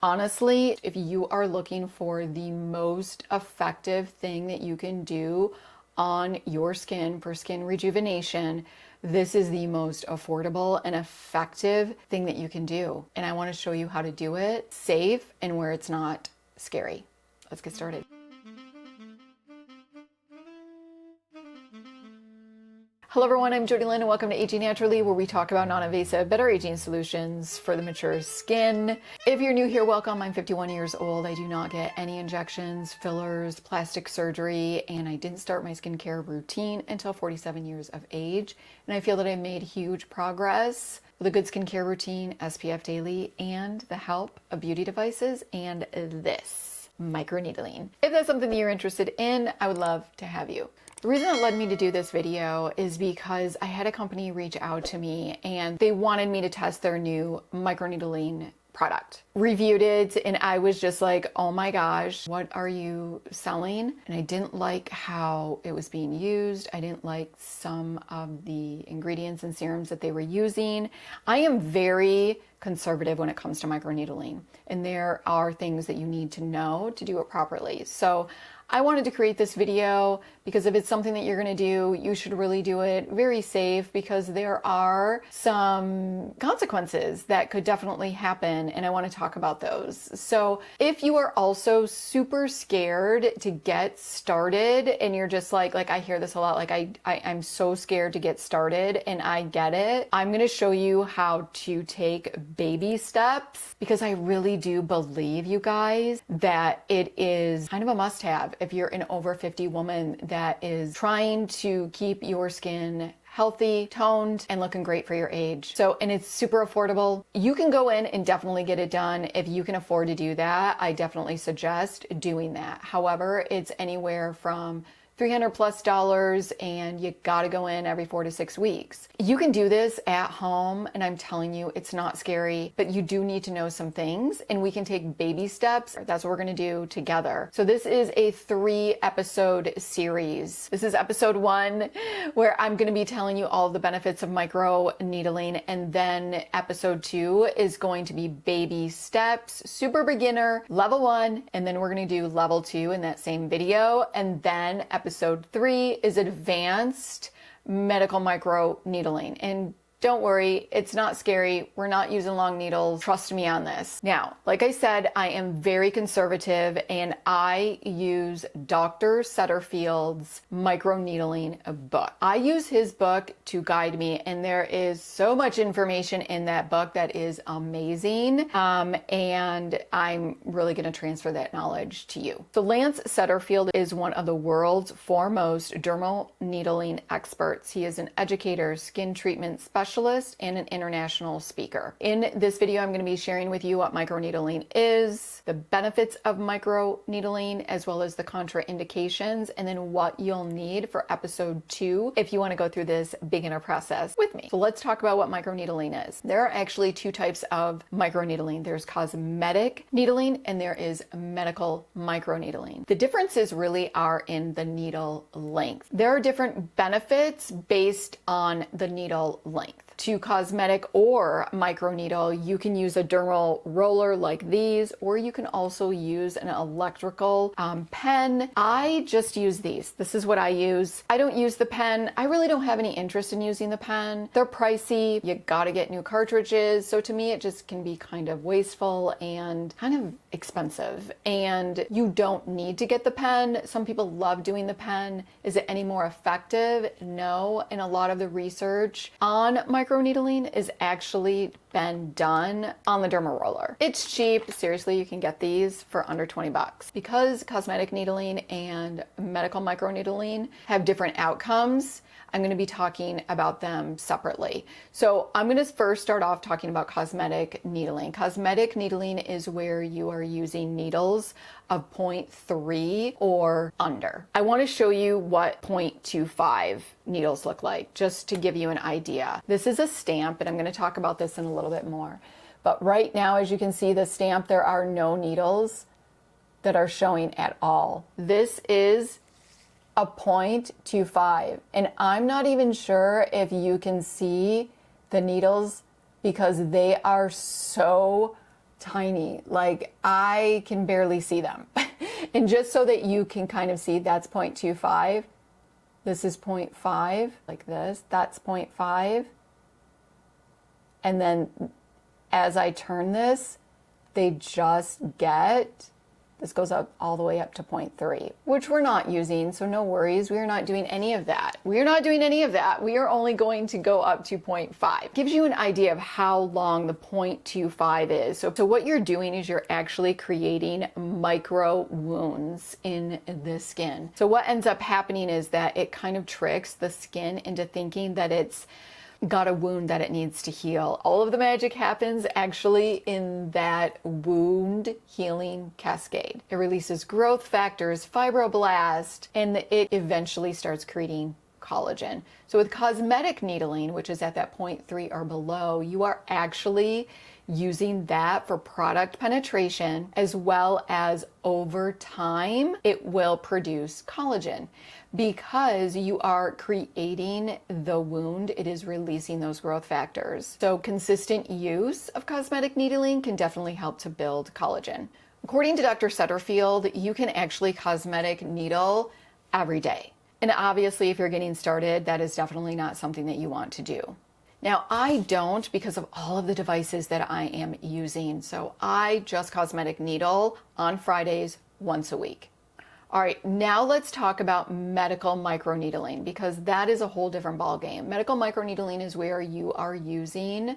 Honestly, if you are looking for the most effective thing that you can do on your skin for skin rejuvenation, this is the most affordable and effective thing that you can do. And I want to show you how to do it safe and where it's not scary. Let's get started. Hello everyone, I'm Jodylynn and welcome to Aging Naturally, where we talk about non-invasive, better aging solutions for the mature skin. If you're new here, welcome. I'm 51 years old. I do not get any injections, fillers, plastic surgery, and I didn't start my skincare routine until 47 years of age. And I feel that I've made huge progress with a good skincare routine, SPF daily, and the help of beauty devices and this microneedling. If that's something that you're interested in, I would love to have you. The reason that led me to do this video is because I had a company reach out to me and they wanted me to test their new microneedling product. Reviewed it and I was just like, oh my gosh, what are you selling? And I didn't like how it was being used. I didn't like some of the ingredients and serums that they were using. I am very conservative when it comes to microneedling, and there are things that you need to know to do it properly. So I wanted to create this video because if it's something that you're gonna do, you should really do it very safe, because there are some consequences that could definitely happen, and I want to talk about those. So if you are also super scared to get started and you're just like I hear this a lot, like I'm so scared to get started, and I get it. I'm gonna show you how to take baby steps, because I really do believe, you guys, that it is kind of a must-have if you're an over 50 woman that is trying to keep your skin healthy, toned, and looking great for your age. So, and it's super affordable. You can go in and definitely get it done. If you can afford to do that, I definitely suggest doing that. However, it's anywhere from $300+ and you gotta go in every 4 to 6 weeks. You can do this at home, and I'm telling you, it's not scary, but you do need to know some things, and we can take baby steps. That's what we're gonna do together. So this is a 3-episode series. This is episode 1, where I'm gonna be telling you all of the benefits of micro needling, and then episode 2 is going to be baby steps, super beginner, level 1, and then we're gonna do level 2 in that same video, and then episode 3 is advanced medical micro needling. And don't worry, it's not scary. We're not using long needles. Trust me on this. Now, like I said, I am very conservative, and I use Dr. Setterfield's microneedling book. I use his book to guide me, and there is so much information in that book that is amazing. And I'm really going to transfer that knowledge to you. So Lance Setterfield is one of the world's foremost dermal needling experts. He is an educator, skin treatment specialist, and an international speaker. In this video, I'm going to be sharing with you what microneedling is, the benefits of microneedling, as well as the contraindications, and then what you'll need for episode 2 if you want to go through this beginner process with me. So let's talk about what microneedling is. There are actually 2 types of microneedling. There's cosmetic needling and there is medical microneedling. The differences really are in the needle length. There are different benefits based on the needle length. To cosmetic or microneedle, you can use a dermal roller like these, or you can also use an electrical pen. I just use these. This is what I use. I don't use the pen. I really don't have any interest in using the pen. They're pricey. You gotta get new cartridges. So to me, it just can be kind of wasteful and kind of expensive. And you don't need to get the pen. Some people love doing the pen. Is it any more effective? No. And a lot of the research on microneedling is actually been done on the dermal roller. It's cheap. Seriously, you can get these for under 20 bucks. Because cosmetic needling and medical microneedling have different outcomes, I'm going to be talking about them separately. So I'm going to first start off talking about cosmetic needling. Cosmetic needling is where you are using needles of 0.3 or under. I want to show you what 0.25 needles look like, just to give you an idea. This is a stamp, and I'm going to talk about this in a little bit more. But right now, as you can see the stamp, there are no needles that are showing at all. This is a 0.25, and I'm not even sure if you can see the needles because they are so tiny. Like I can barely see them. And just so that you can kind of see, that's 0.25. This is 0.5, like this. That's 0.5. And then as I turn this, they just get, this goes up all the way up to 0.3, which we're not using, so no worries. We are not doing any of that. We are not doing any of that. We are only going to go up to 0.5. Gives you an idea of how long the 0.25 is. So what you're doing is you're actually creating micro wounds in the skin. So what ends up happening is that it kind of tricks the skin into thinking that it's got a wound that it needs to heal. All of the magic happens actually in that wound healing cascade. It releases growth factors, fibroblast, and it eventually starts creating collagen. So with cosmetic needling, which is at that 0.3 or below, you are actually using that for product penetration, as well as over time, it will produce collagen. Because you are creating the wound, it is releasing those growth factors. So consistent use of cosmetic needling can definitely help to build collagen. According to Dr. Setterfield, you can actually cosmetic needle every day. And obviously, if you're getting started, that is definitely not something that you want to do. Now, I don't because of all of the devices that I am using. So I just cosmetic needle on Fridays once a week. All right, now let's talk about medical microneedling, because that is a whole different ballgame. Medical microneedling is where you are using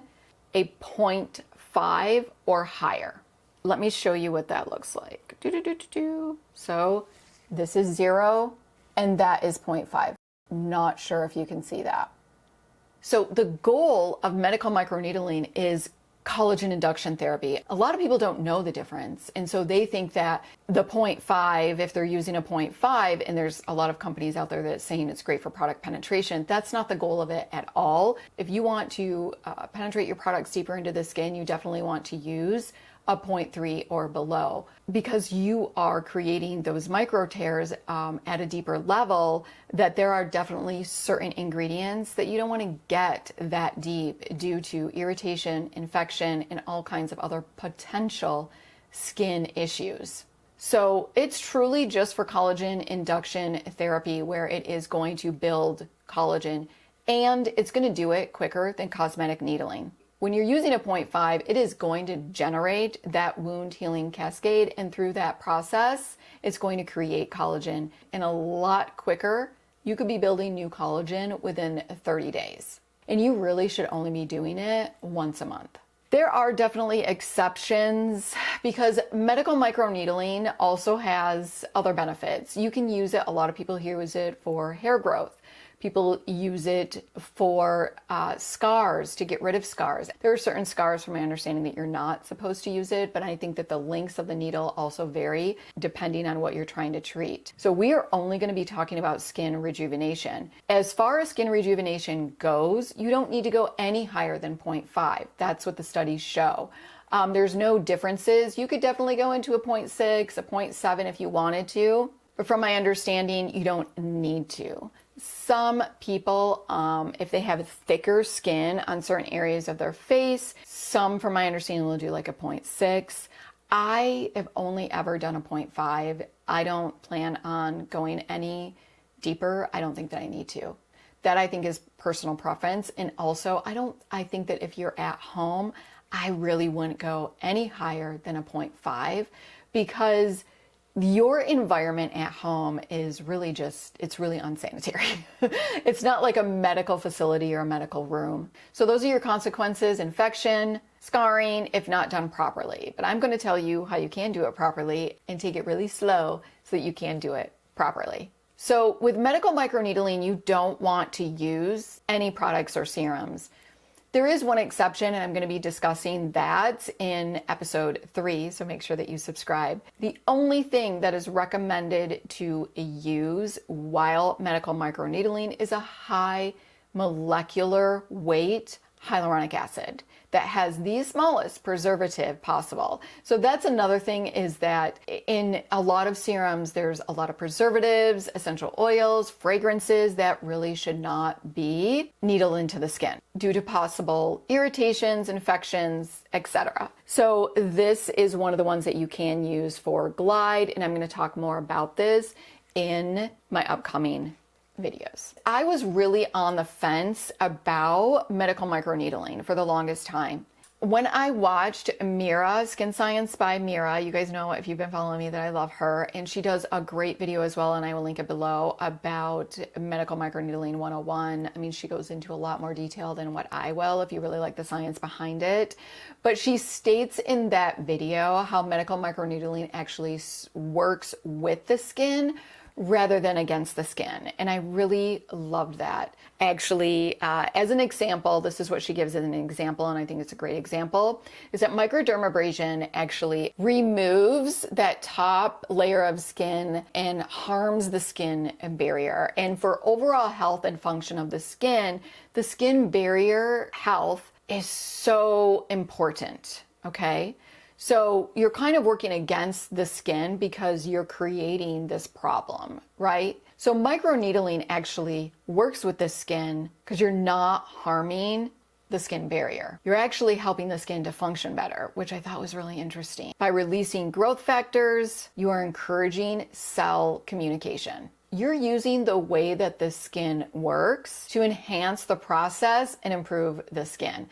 a 0.5 or higher. Let me show you what that looks like. So this is 0 and that is 0.5. Not sure if you can see that. So the goal of medical microneedling is collagen induction therapy. A lot of people don't know the difference. And so they think that the 0.5, if they're using a 0.5, and there's a lot of companies out there that's saying it's great for product penetration, that's not the goal of it at all. If you want to penetrate your products deeper into the skin, you definitely want to use a 0.3 or below, because you are creating those micro tears at a deeper level, that there are definitely certain ingredients that you don't want to get that deep due to irritation, infection, and all kinds of other potential skin issues. So it's truly just for collagen induction therapy, where it is going to build collagen, and it's going to do it quicker than cosmetic needling. When you're using a 0.5, it is going to generate that wound healing cascade, and through that process, it's going to create collagen. And a lot quicker, you could be building new collagen within 30 days. And you really should only be doing it once a month. There are definitely exceptions, because medical microneedling also has other benefits. You can use it, a lot of people use it for hair growth. People use it for scars, to get rid of scars. There are certain scars, from my understanding, that you're not supposed to use it, but I think that the lengths of the needle also vary depending on what you're trying to treat. So we are only going to be talking about skin rejuvenation. As far as skin rejuvenation goes, you don't need to go any higher than 0.5. That's what the studies show. There's no differences. You could definitely go into a 0.6, a 0.7 if you wanted to, but from my understanding, you don't need to. Some people, if they have thicker skin on certain areas of their face, some, from my understanding, will do like a 0.6. I have only ever done a 0.5. I don't plan on going any deeper. I don't think that I need to. That, I think, is personal preference. And also, I think that if you're at home, I really wouldn't go any higher than a 0.5, because your environment at home is really it's really unsanitary. It's not like a medical facility or a medical room. So those are your consequences: infection, scarring, if not done properly. But I'm going to tell you how you can do it properly and take it really slow so that you can do it properly. So with medical microneedling, you don't want to use any products or serums. There is one exception, and I'm going to be discussing that in episode 3, so make sure that you subscribe. The only thing that is recommended to use while medical microneedling is a high molecular weight hyaluronic acid that has the smallest preservative possible. So that's another thing, is that in a lot of serums, there's a lot of preservatives, essential oils, fragrances that really should not be needled into the skin due to possible irritations, infections, etc. So this is one of the ones that you can use for Glide, and I'm going to talk more about this in my upcoming videos. I was really on the fence about medical microneedling for the longest time. When I watched Mira, Skin Science by Mira, you guys know if you've been following me that I love her, and she does a great video as well, and I will link it below, about medical microneedling 101. I mean, she goes into a lot more detail than what I will if you really like the science behind it. But she states in that video how medical microneedling actually works with the skin rather than against the skin. And I really loved that. Actually, as an example, this is what she gives as an example, and I think it's a great example, is that microdermabrasion actually removes that top layer of skin and harms the skin barrier. And for overall health and function of the skin barrier health is so important, okay? So you're kind of working against the skin because you're creating this problem, right? So microneedling actually works with the skin because you're not harming the skin barrier. You're actually helping the skin to function better, which I thought was really interesting. By releasing growth factors, you are encouraging cell communication. You're using the way that the skin works to enhance the process and improve the skin.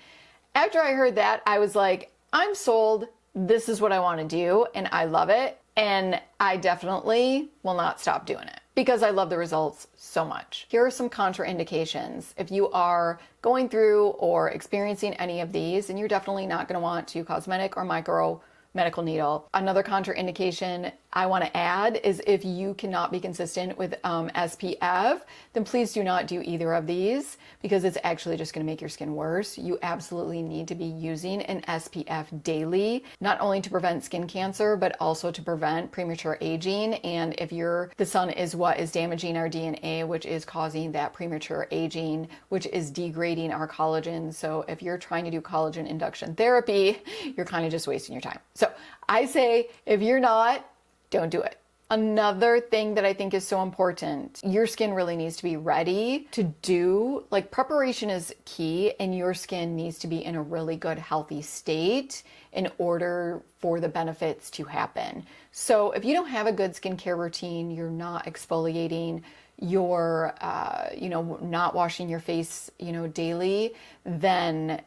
After I heard that, I was like, I'm sold. This is what I want to do, and I love it, and I definitely will not stop doing it because I love the results so much. Here are some contraindications. If you are going through or experiencing any of these, and you're definitely not going to want to cosmetic or micro medical needle. Another contraindication I want to add is if you cannot be consistent with SPF, then please do not do either of these because it's actually just going to make your skin worse. You absolutely need to be using an SPF daily, not only to prevent skin cancer, but also to prevent premature aging. And if the sun is what is damaging our DNA, which is causing that premature aging, which is degrading our collagen. So if you're trying to do collagen induction therapy, you're kind of just wasting your time. So I say, if you're not, don't do it. Another thing that I think is so important, your skin really needs to be ready to do, like, preparation is key, and your skin needs to be in a really good, healthy state in order for the benefits to happen. So if you don't have a good skincare routine, you're not exfoliating, you're, not washing your face, daily, then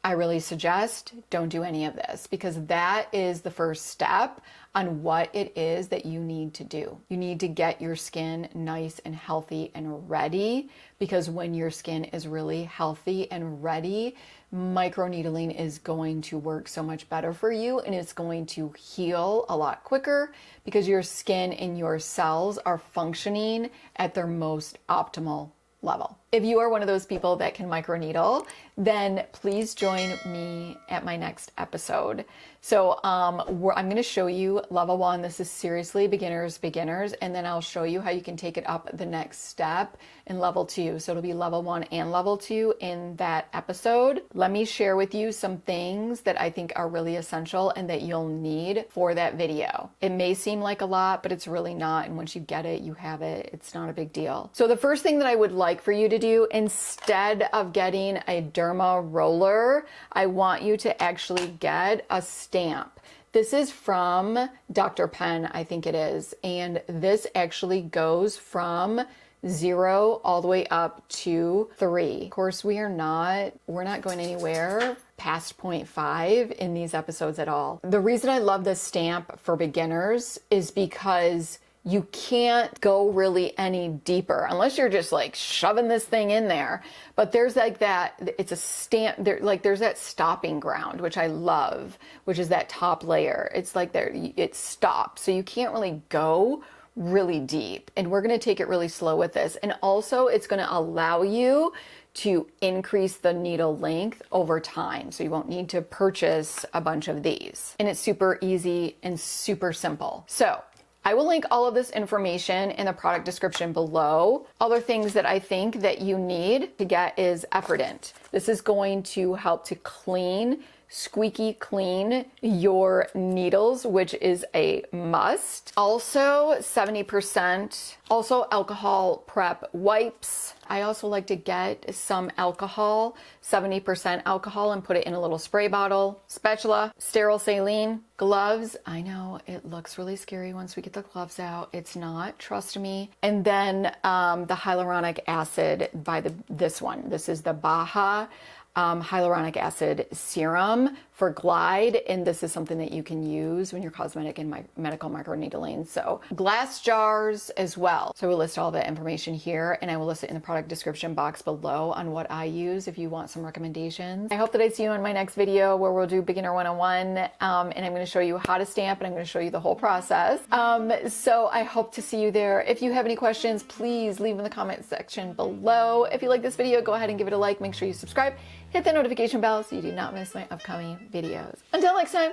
I really suggest don't do any of this, because that is the first step on what it is that you need to do. You need to get your skin nice and healthy and ready, because when your skin is really healthy and ready, microneedling is going to work so much better for you, and it's going to heal a lot quicker because your skin and your cells are functioning at their most optimal level. If you are one of those people that can microneedle, then please join me at my next episode. So I'm going to show you level 1. This is seriously beginners, and then I'll show you how you can take it up the next step in level 2. So it'll be level 1 and level 2 in that episode. Let me share with you some things that I think are really essential and that you'll need for that video. It may seem like a lot, but it's really not. And once you get it, you have it. It's not a big deal. So the first thing that I would like for you to do, instead of getting a derma roller, I want you to actually get a stamp. This is from Dr. Penn, I think it is, and this actually goes from 0 all the way up to 3. Of course, we're not going anywhere past 0.5 in these episodes at all. The reason I love this stamp for beginners is because you can't go really any deeper unless you're just like shoving this thing in there. But there's like that, it's a stamp, there's that stopping ground, which I love, which is that top layer. It's like it stops. So you can't really go really deep. And we're going to take it really slow with this. And also it's going to allow you to increase the needle length over time. So you won't need to purchase a bunch of these. And it's super easy and super simple. So I will link all of this information in the product description below. Other things that I think that you need to get is Effordent. This is going to help to squeaky clean your needles, which is a must. Also 70%, also alcohol prep wipes. I also like to get some alcohol, 70% alcohol, and put it in a little spray bottle. Spatula, sterile saline, gloves. I know it looks really scary once we get the gloves out. It's not, trust me. And then the hyaluronic acid by this one. This is the Baha hyaluronic acid serum for Glide, and this is something that you can use when you're cosmetic and medical microneedling. So glass jars as well. So we'll list all the information here, and I will list it in the product description box below on what I use if you want some recommendations. I hope that I see you in my next video where we'll do beginner 101, and I'm going to show you how to stamp, and I'm going to show you the whole process. So I hope to see you there. If you have any questions, please leave in the comment section below. If you like this video, go ahead and give it a like. Make sure you subscribe. Hit the notification bell so you do not miss my upcoming videos. Until next time,